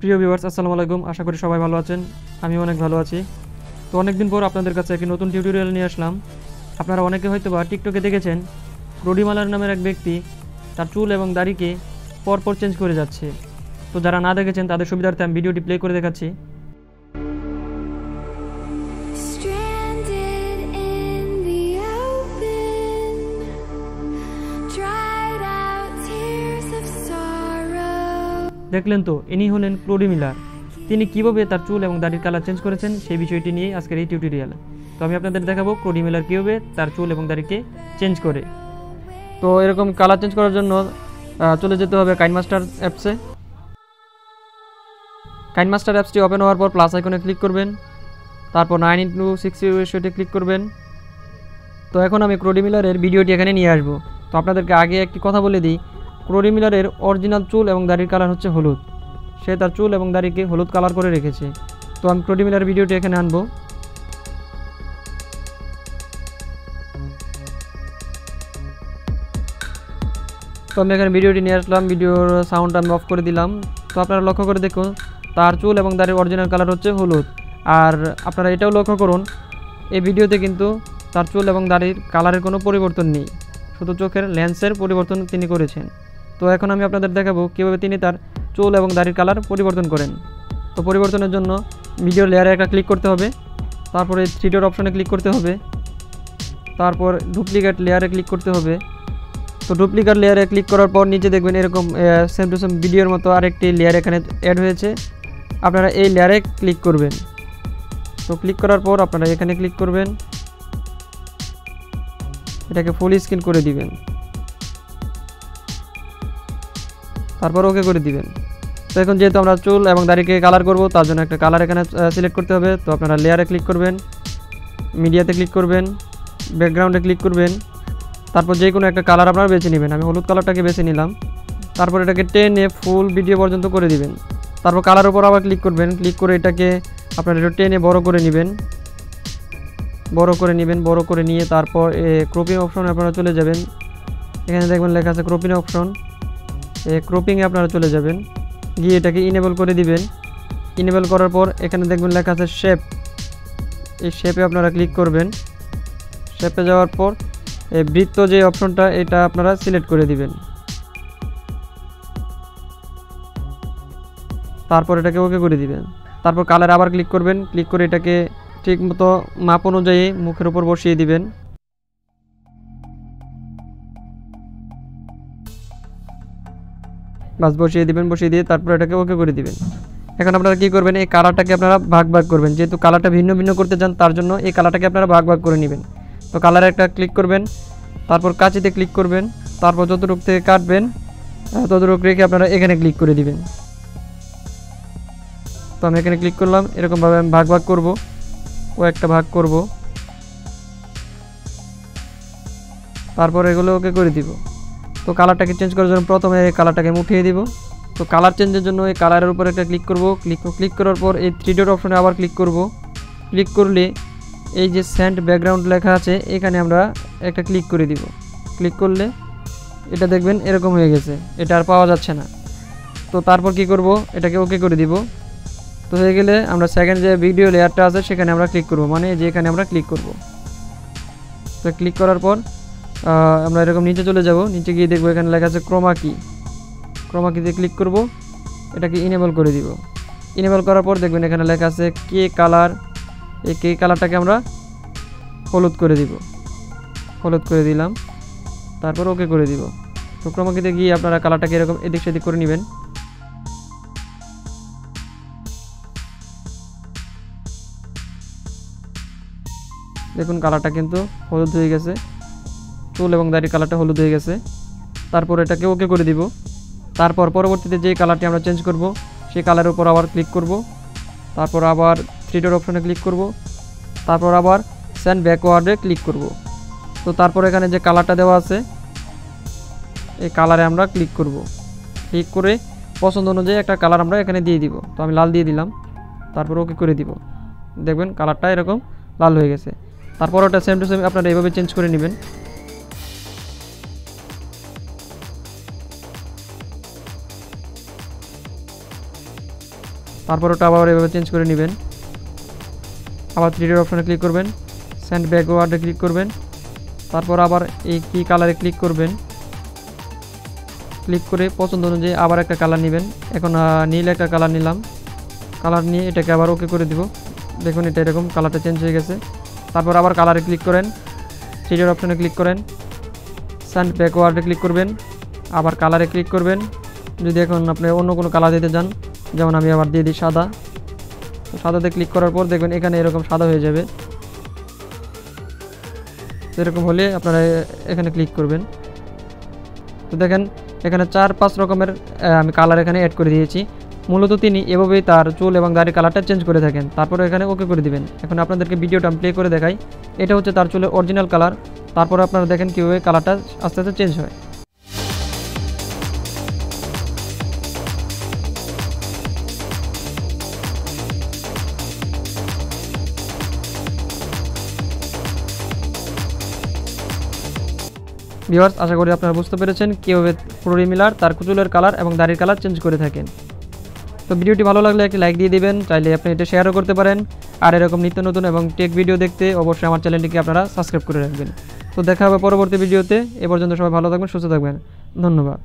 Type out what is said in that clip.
প্রিয় ভিউয়ার্স আসসালামু আলাইকুম, আশা করি সবাই ভালো আছেন। আমি অনেক ভালো আছি। তো অনেকদিন পর আপনাদের কাছে একটি নতুন টিউটোরিয়াল নিয়ে আসলাম। আপনারা অনেকে হয়তোবা টিকটকে দেখেছেন ক্রোডি মালার নামের এক ব্যক্তি তার চুল এবং দাড়িকে পরপর চেঞ্জ করে যাচ্ছে। তো যারা না দেখেছেন তাদের সুবিধার্থে আমি ভিডিওটি প্লে করে দেখাচ্ছি। দেখলেন তো, ইনি হলেন ক্রোডি মিলার। তিনি কীভাবে তার চুল এবং দাড়ির কালার চেঞ্জ করেছেন সেই বিষয়টি নিয়ে আজকের এই টিউটোরিয়াল। তো আমি আপনাদের দেখাবো ক্রোডি মিলার কীভাবে তার চুল এবং দাড়িকে চেঞ্জ করে। তো এরকম কালার চেঞ্জ করার জন্য চলে যেতে হবে কাইনমাস্টার অ্যাপসে। কাইনমাস্টার অ্যাপসটি ওপেন হওয়ার পর প্লাস আইকনে ক্লিক করবেন, তারপর 9:60 রেশিওতে ক্লিক করবেন। তো এখন আমি ক্রোডি মিলারের ভিডিওটি এখানে নিয়ে আসবো। তো আপনাদেরকে আগে একটি কথা বলে দিই, ক্রোডি মিলারের অরিজিনাল চুল এবং দাড়ির কালার হচ্ছে হলুদ। সে তার চুল এবং দাড়িকে হলুদ কালার করে রেখেছে। তো আমি ক্রোডি মিলারের ভিডিওটি এখানে আনবো। তো আমি এখানে ভিডিওটি নিয়ে আসলাম, ভিডিওর সাউন্ড আমি অফ করে দিলাম। তো আপনারা লক্ষ্য করে দেখুন, তার চুল এবং দাড়ির অরিজিনাল কালার হচ্ছে হলুদ। আর আপনারা এটাও লক্ষ্য করুন, এই ভিডিওতে কিন্তু তার চুল এবং দাড়ির কালারের কোনো পরিবর্তন নেই, শুধু চোখের লেন্সের পরিবর্তন তিনি করেছেন। তো এখন আমি আপনাদের দেখাবো কীভাবে তিনি তার চুল এবং দাড়ির কালার পরিবর্তন করেন। তো পরিবর্তনের জন্য ভিডিও লেয়ারে একটা ক্লিক করতে হবে, তারপরে 3 ডট অপশনে ক্লিক করতে হবে, তারপর ডুপ্লিকেট লেয়ারে ক্লিক করতে হবে। তো ডুপ্লিকেট লেয়ারে ক্লিক করার পর নিচে দেখবেন এরকম সেম টু সেম ভিডিওর মতো আরেকটি লেয়ার এখানে অ্যাড হয়েছে। আপনারা এই লেয়ারে ক্লিক করবেন। তো ক্লিক করার পর আপনারা এখানে ক্লিক করবেন, এটাকে ফুল স্ক্রিন করে দিবেন, তারপর ওকে করে দিবেন। তো এখন যেহেতু আমরা চুল এবং দাড়িকে কালার করব, তার জন্য একটা কালার এখানে সিলেক্ট করতে হবে। তো আপনারা লেয়ারে ক্লিক করবেন, মিডিয়াতে ক্লিক করবেন, ব্যাকগ্রাউন্ডে ক্লিক করবেন, তারপর যে কোনো একটা কালার আপনারা বেছে নেবেন। আমি হলুদ কালারটাকে বেছে নিলাম। তারপর এটাকে টেনে ফুল ভিডিও পর্যন্ত করে দিবেন। তারপর কালার উপর আবার ক্লিক করবেন, ক্লিক করে এটাকে আপনারা একটু টেনে বড় করে নেবেন, বড় করে নিয়ে তারপর ক্রপিং অপশনে আপনারা চলে যাবেন। এখানে দেখবেন লেখা আছে ক্রপিং অপশন, ক্রপিংয়ে আপনারা চলে যাবেন, গিয়ে এটাকে ইনেবল করে দিবেন। ইনেবল করার পর এখানে দেখবেন লেখা আছে শেপ, এই শেপে আপনারা ক্লিক করবেন। শেপে যাওয়ার পর এই বৃত্ত যে অপশনটা এটা আপনারা সিলেক্ট করে দিবেন। তারপর এটাকে ওকে করে দিবেন। তারপর কালার আবার ক্লিক করবেন, ক্লিক করে এটাকে ঠিক মতো মাপ অনুযায়ী মুখের উপর বসিয়ে দিবেন। বাস বসিয়ে দিবেন, বসিয়ে দিয়ে তারপর এটাকে ওকে করে দিবেন। এখন আপনারা কী করবেন, এই কালারটাকে আপনারা ভাগ করবেন। যেহেতু কালারটা ভিন্ন ভিন্ন করতে চান, তার জন্য এই কালারটাকে আপনারা ভাগ করে নেবেন। তো কালারে একটা ক্লিক করবেন, তারপর কাঁচিতে ক্লিক করবেন, তারপর যতটুকু থেকে কাটবেন ততটুকু রেখে আপনারা এখানে ক্লিক করে দিবেন। তো আমি এখানে ক্লিক করলাম। এরকমভাবে আমি ভাগ করব, ও একটা ভাগ করব, তারপর এগুলো ওকে করে দিব। তো কালারটাকে চেঞ্জ করার জন্য প্রথমে এই কালারটাকে উঠিয়ে দিব। তো কালার চেঞ্জের জন্য এই কালারের উপর একটা ক্লিক করব, ক্লিক করার পর এই 3 ডট অপশনে আবার ক্লিক করব। ক্লিক করলে এই যে স্যান্ড ব্যাকগ্রাউন্ড লেখা আছে এখানে আমরা একটা ক্লিক করে দিব। ক্লিক করলে এটা দেখবেন এরকম হয়ে গেছে, এটা আর পাওয়া যাচ্ছে না। তো তারপর কি করব, এটাকে ওকে করে দিব। তো হয়ে গেলে আমরা সেকেন্ড যে ভিডিও লেয়ারটা আছে সেখানে আমরা ক্লিক করব, মানে যে এখানে আমরা ক্লিক করব। তো ক্লিক করার পর আমরা এরকম নিচে চলে যাব, নিচে গিয়ে দেখবো এখানে লেখা আছে ক্রোমা কিতে ক্লিক করব, এটাকে ইনেবল করে দিব। ইনেবল করার পর দেখবেন এখানে লেখা আছে কে কালার, এই কে কালারটাকে আমরা হলুদ করে দিব। হলুদ করে দিলাম, তারপর ওকে করে দিব। তো ক্রোমা কিতে গিয়ে আপনারা কালারটাকে এরকম এদিক সেদিক করে নেবেন। দেখুন কালারটা কিন্তু হলুদ হয়ে গেছে, চুল এবং দাড়ির কালারটা হলুদ হয়ে গেছে। তারপর এটাকে ওকে করে দিব। তারপর পরবর্তীতে যে কালারটি আমরা চেঞ্জ করব সেই কালারের উপর আবার ক্লিক করব, তারপর আবার 3 ডট অপশনে ক্লিক করব, তারপর আবার সেন্ড ব্যাকওয়ার্ডে ক্লিক করব। তো তারপর এখানে যে কালারটা দেওয়া আছে এই কালারে আমরা ক্লিক করব। ক্লিক করে পছন্দ অনুযায়ী একটা কালার আমরা এখানে দিয়ে দিব। তো আমি লাল দিয়ে দিলাম, তারপর ওকে করে দিব। দেখবেন কালারটা এরকম লাল হয়ে গেছে। তারপর ওটা সেম টু সেম আপনারা এইভাবে চেঞ্জ করে নেবেন। তারপর ওটা আবার এভাবে চেঞ্জ করে নেবেন। আবার 3 ডট অপশনে ক্লিক করবেন, সেন্ড ব্যাকওয়ার্ডে ক্লিক করবেন, তারপর আবার এই কি কালারে ক্লিক করবেন। ক্লিক করে পছন্দ অনুযায়ী আবার একটা কালার নেবেন। এখন নীল একটা কালার নিলাম, কালার নিয়ে এটাকে আবার ওকে করে দিব। দেখুন এটা এরকম কালারটা চেঞ্জ হয়ে গেছে। তারপর আবার কালারে ক্লিক করেন, 3 ডট অপশনে ক্লিক করেন, সেন্ড ব্যাকওয়ার্ডে ক্লিক করবেন, আবার কালারে ক্লিক করবেন। যদি এখন আপনি অন্য কোনো কালার দিতে চান, যেমন আমি আবার দিয়ে দিই সাদা, তো সাদাতে ক্লিক করার পর দেখবেন এখানে এরকম সাদা হয়ে যাবে। এরকম হলে আপনারা এখানে ক্লিক করবেন। তো দেখেন এখানে 4-5 রকমের আমি কালার এখানে অ্যাড করে দিয়েছি। মূলত তিনি এভাবেই তার চুল এবং দাড়ির কালারটা চেঞ্জ করে থাকেন। তারপরে এখানে ওকে করে দিবেন। এখন আপনাদেরকে ভিডিওটা আমি প্লে করে দেখাই। এটা হচ্ছে তার চুলের অরিজিনাল কালার। তারপরে আপনারা দেখেন কীভাবে কালারটা আস্তে আস্তে চেঞ্জ হয়। ভিউয়ার্স, আশা করি আপনারা বুঝতে পেরেছেন কীভাবে প্রোডি মিলার তার চুলের কালার এবং দাড়ির কালার চেঞ্জ করে থাকেন। তো ভিডিওটি ভালো লাগলে একটি লাইক দিয়ে দিবেন, চাইলে আপনি এটা শেয়ারও করতে পারেন। আর এরকম নিত্য নতুন এবং টেক ভিডিও দেখতে অবশ্যই আমার চ্যানেলটিকে আপনারা সাবস্ক্রাইব করে রাখবেন। তো দেখা হবে পরবর্তী ভিডিওতে। এ পর্যন্ত সবাই ভালো থাকবেন, সুস্থ থাকবেন। ধন্যবাদ।